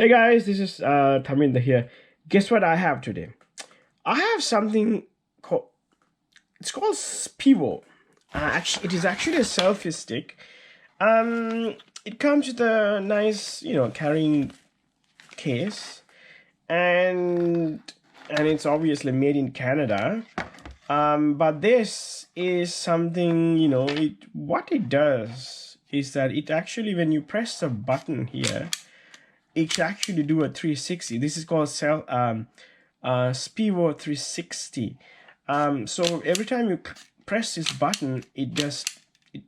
Hey guys, this is Taminder here. Guess what I have today? I have something called, it's called Spivo. Actually, it is actually a selfie stick. It comes with a nice, carrying case, and it's obviously made in Canada. But this is something, what it does is that it actually, when you press the button here, it can actually do a 360. This is called Spivo 360. So every time you press this button, it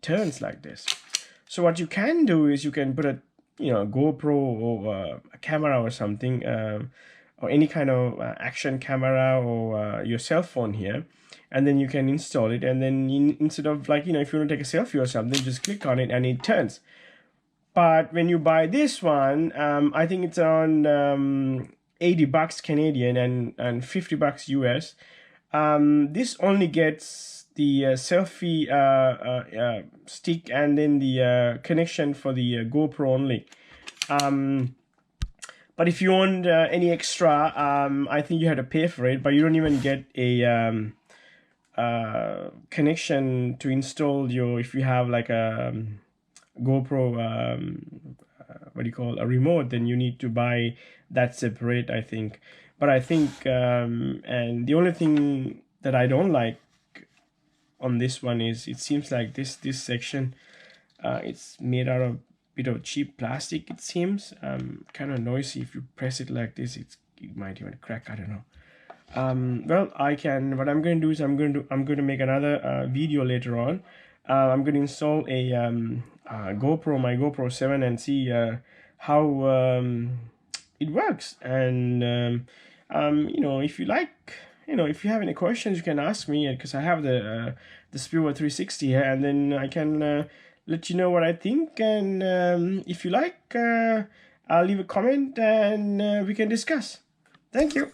turns like this. So what you can do is you can put a GoPro or a camera or something, or any kind of action camera or your cell phone here, and then you can install it, and then instead of if you want to take a selfie or something, just click on it and it turns. But when you buy this one, I think it's around $80 Canadian and $50 US. This only gets the selfie stick and then the connection for the GoPro only. But if you want any extra, I think you have to pay for it. But you don't even get a connection to install if you have like a GoPro a remote, then you need to buy that separate, I think. But I think and the only thing that I don't like on this one is it seems like this section it's made out of a bit of cheap plastic. It seems kind of noisy. If you press it like this, it might even crack. I don't know. Well, what I'm going to do is I'm going to make another video later on. I'm going to install a GoPro, my GoPro 7, and see how it works. And if you like, if you have any questions, you can ask me, because I have the Spivo 360 here, and then I can let you know what I think. And if you like, I'll leave a comment and we can discuss. Thank you.